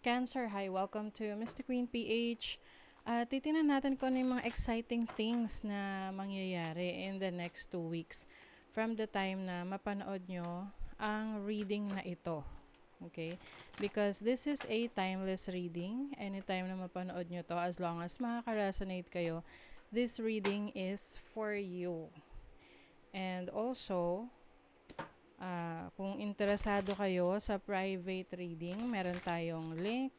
Cancer, hi, welcome to Mr. Queen PH. Titingnan natin kung ano yung mga exciting things na mangyayari in the next 2 weeks from the time na mapanood nyo ang reading na ito. Okay? Because this is a timeless reading. Anytime na mapanood nyo to, as long as makaka-resonate kayo, this reading is for you. And also, kung interesado kayo sa private reading, meron tayong link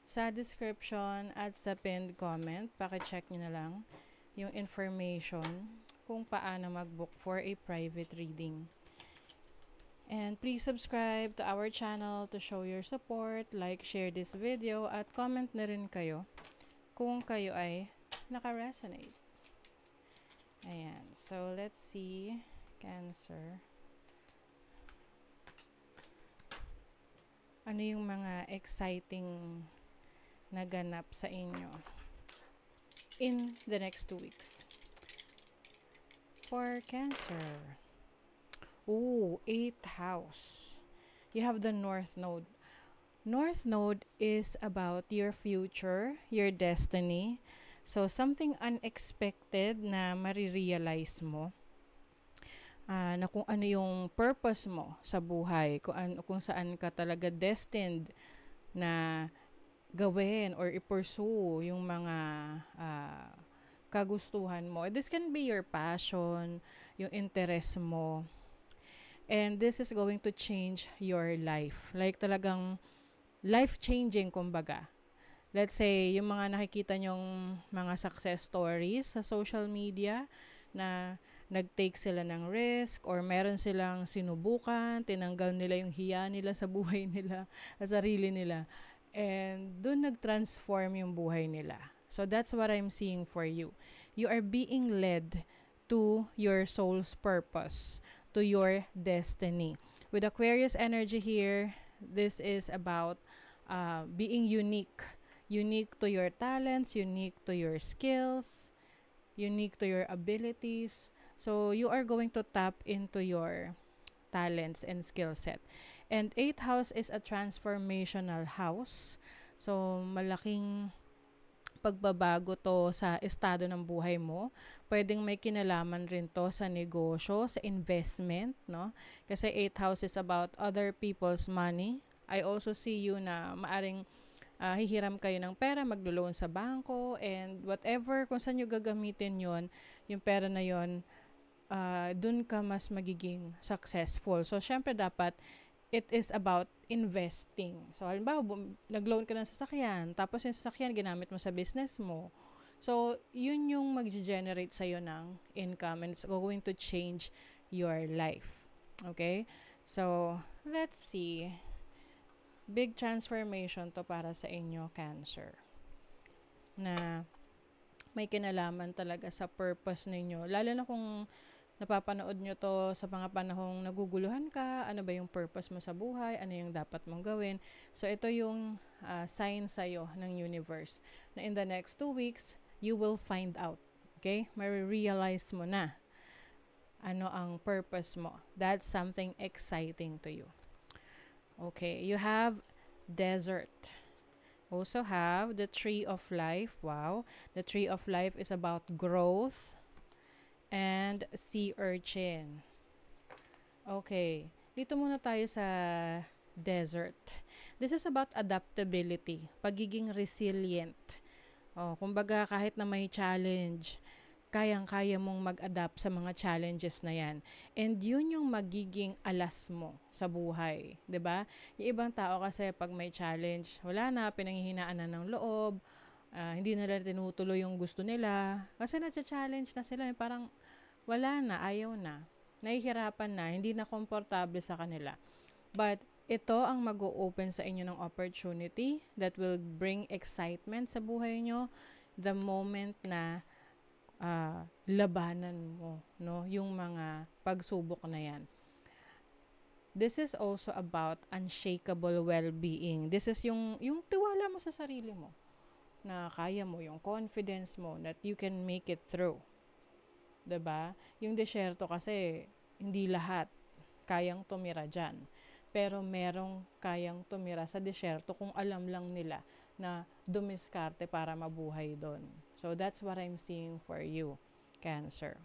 sa description at sa pinned comment. Paki-check nyo na lang yung information kung paano mag-book for a private reading. And please subscribe to our channel to show your support, like, share this video, at comment na rin kayo kung kayo ay naka-resonate. Ayan. So, let's see. Cancer. Ano yung mga exciting naganap sa inyo in the next 2 weeks? For Cancer. Ooh, 8th house. You have the North Node. North Node is about your future, your destiny. So, something unexpected na marirealize mo. Na kung ano yung purpose mo sa buhay, kung saan ka talaga destined na gawin or i-pursue yung mga kagustuhan mo. This can be your passion, yung interest mo. And this is going to change your life. Like talagang life-changing, kumbaga. Let's say, yung mga nakikita nyong mga success stories sa social media na nag-take sila ng risk or meron silang sinubukan, tinanggal nila yung hiya nila sa buhay nila, sa sarili nila. And doon nag-transform yung buhay nila. So that's what I'm seeing for you. You are being led to your soul's purpose, to your destiny. With Aquarius energy here, this is about being unique. Unique to your talents, unique to your skills, unique to your abilities. So, you are going to tap into your talents and skill set. And 8th house is a transformational house. So, malaking pagbabago to sa estado ng buhay mo. Pwedeng may kinalaman rin to sa negosyo, sa investment, no? Kasi 8th house is about other people's money. I also see you na maaring hihiram kayo ng pera, maglo-loan sa bangko, and whatever, kung saan nyo gagamitin yon, yung pera na yon, dun ka mas magiging successful. So, syempre dapat, it is about investing. So, halimbawa, nag-loan ka ng sasakyan, tapos yung sasakyan, ginamit mo sa business mo. So, yun yung mag-generate sa'yo ng income, and it's going to change your life. Okay? So, let's see. Big transformation to para sa inyo, Cancer. Na may kinalaman talaga sa purpose ninyo. Lalo na kung napapanood nyo to sa mga panahong naguguluhan ka, ano ba yung purpose mo sa buhay, ano yung dapat mong gawin. So, ito yung sign sa'yo ng universe na in the next 2 weeks, you will find out. Okay? Marirealize mo na ano ang purpose mo. That's something exciting to you. Okay, you have desert. Also have the tree of life. Wow. The tree of life is about growth and sea urchin. Okay. Dito muna tayo sa desert. This is about adaptability, pagiging resilient. Kumbaga kahit na may challenge, kayang-kaya mong mag-adapt sa mga challenges na yan. And yun yung magiging alas mo sa buhay. 'Di ba? Yung ibang tao kasi pag may challenge, wala na, pinanghihinaan na ng loob, hindi nila tinutuloy yung gusto nila. Kasi nasa-challenge na sila, parang wala na, ayaw na. Nahihirapan na, hindi na komportable sa kanila. But ito ang mag-o-open sa inyo ng opportunity that will bring excitement sa buhay nyo the moment na labanan mo, no? Yung mga pagsubok na yan. This is also about unshakable well-being. This is yung tiwala mo sa sarili mo. Na kaya mo, yung confidence mo that you can make it through. 'Di ba? Yung desierto kasi, hindi lahat kayang tumira dyan. pero merong kayang tumira sa disyerto kung alam lang nila na dumiskarte para mabuhay doon. So that's what I'm seeing for you, Cancer.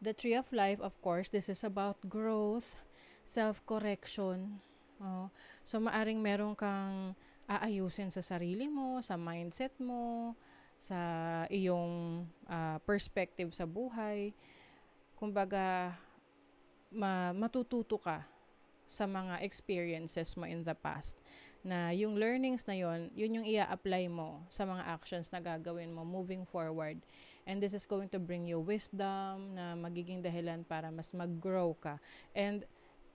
The Tree of Life, of course, this is about growth, self-correction. Oh. So maaring meron kang aayusin sa sarili mo, sa mindset mo, sa iyong perspective sa buhay. Kumbaga, matututo ka sa mga experiences mo in the past na yung learnings na yun yung ia-apply mo sa mga actions na gagawin mo moving forward. And this is going to bring you wisdom na magiging dahilan para mas mag-grow ka. And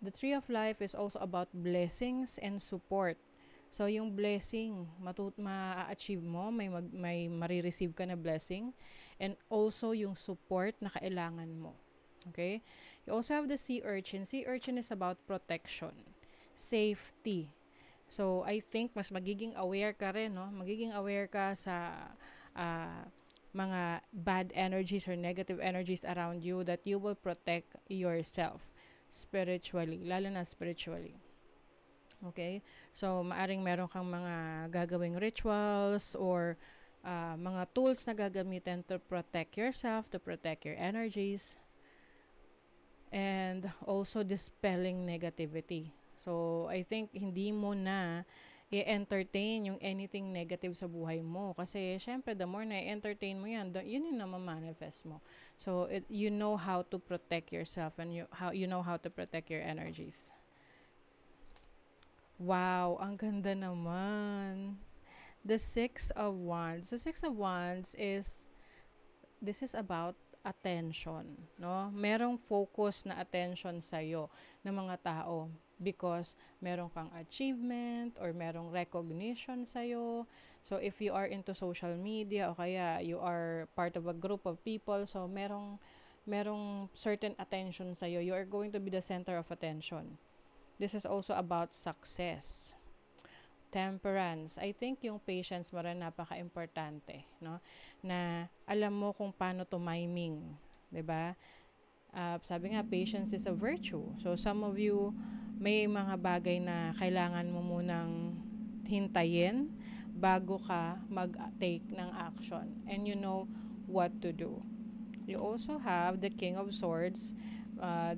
the Tree of Life is also about blessings and support. So, yung blessing, ma-achieve mo, may marireceive ka na blessing. And also, yung support na kailangan mo. Okay? You also have the Sea Urchin. Sea Urchin is about protection, safety. So, I think mas magiging aware ka rin, no? Magiging aware ka sa mga bad energies or negative energies around you that you will protect yourself spiritually, lalo na spiritually. Okay? So, maaring meron kang mga gagawing rituals or mga tools na gagamitin to protect yourself, to protect your energies, and also dispelling negativity. So, I think hindi mo na i-entertain yung anything negative sa buhay mo. Kasi, syempre, the more na i-entertain mo yan, yun yung na-manifest mo. So, you know how to protect yourself and you know how to protect your energies. Wow, ang ganda naman. The Six of Wands. The Six of Wands this is about attention, no? Merong focus na attention sa'yo ng mga tao because meron kang achievement or merong recognition sa'yo. So, if you are into social media o kaya you are part of a group of people, so merong certain attention sa'yo. You are going to be the center of attention. This is also about success. Temperance. I think yung patience mo rin napaka-importante, no? Na alam mo kung paano tumiming, 'di ba? Sabi nga, patience is a virtue. So, some of you, may mga bagay na kailangan mo munang hintayin bago ka mag-take ng action. And you know what to do. You also have the King of Swords.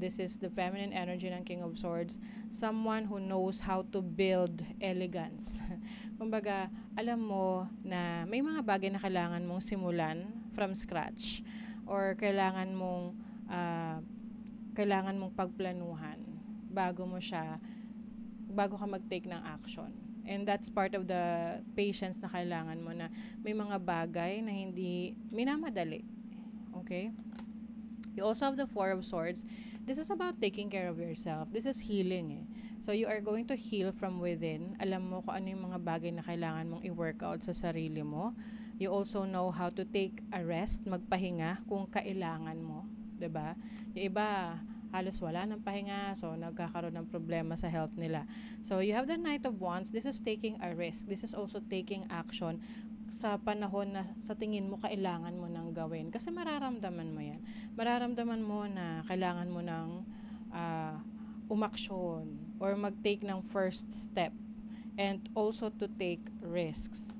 This is the feminine energy ng King of Swords. Someone who knows how to build elegance. Kumbaga, alam mo na may mga bagay na kailangan mong simulan from scratch or kailangan mong pagplanuhan bago ka mag-take ng action. And that's part of the patience na kailangan mo, na may mga bagay na hindi minamadali. Okay? You also have the Four of Swords. This is about taking care of yourself. This is healing. So, you are going to heal from within. Alam mo kung ano yung mga bagay na kailangan mong i-workout sa sarili mo. You also know how to take a rest, magpahinga kung kailangan mo. 'Di ba? Yung iba, halos wala ng pahinga, so nagkakaroon ng problema sa health nila. So, you have the Knight of Wands. This is taking a risk. This is also taking action sa panahon na sa tingin mo kailangan mo nang gawin. Kasi mararamdaman mo yan. Mararamdaman mo na kailangan mo nang umaksyon or mag-take ng first step and also to take risks.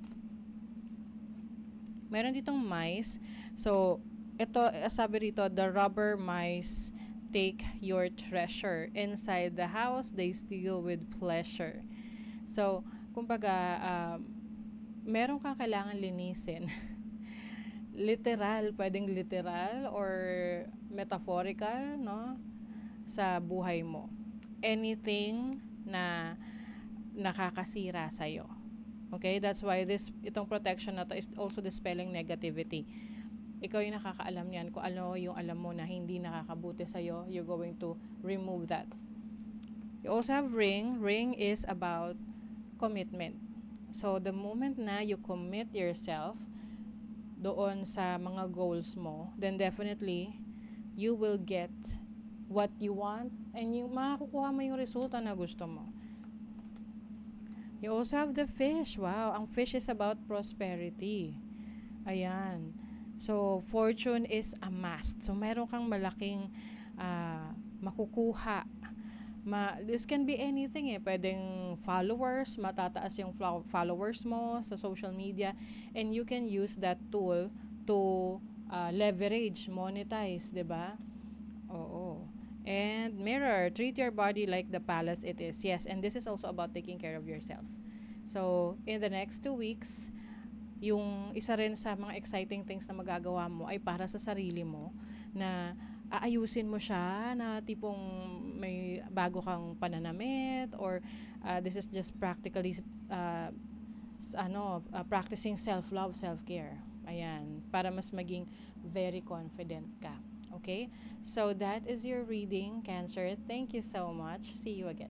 Meron ditong mice. So, ito, sabi rito, the robber mice take your treasure. Inside the house, they steal with pleasure. So, kumbaga, meron kang kailangan linisin. Literal, pwedeng literal or metaphorical, no? Sa buhay mo. Anything na nakakasira sa'yo. Okay? That's why itong protection na to is also dispelling negativity. Ikaw yung nakakaalam yan. Kung ano yung alam mo na hindi nakakabuti sa'yo, you're going to remove that. You also have ring. Ring is about commitment. So, the moment na you commit yourself doon sa mga goals mo, then definitely, you will get what you want and makakukuha mo yung resulta na gusto mo. You also have the fish. Wow, ang fish is about prosperity. Ayan. So, fortune is amassed. So, meron kang malaking makukuha This can be anything eh. Pwedeng followers, matataas yung followers mo sa social media, and you can use that tool to leverage, monetize, 'di ba? Oo. And mirror, treat your body like the palace it is. Yes, and this is also about taking care of yourself. So, in the next 2 weeks, yung isa rin sa mga exciting things na magagawa mo ay para sa sarili mo, na aayusin mo siya, na tipong may bago kang pananamit, or this is just practically practicing self-love, self-care. Ayan, para mas maging very confident ka. Okay? So that is your reading, Cancer. Thank you so much. See you again.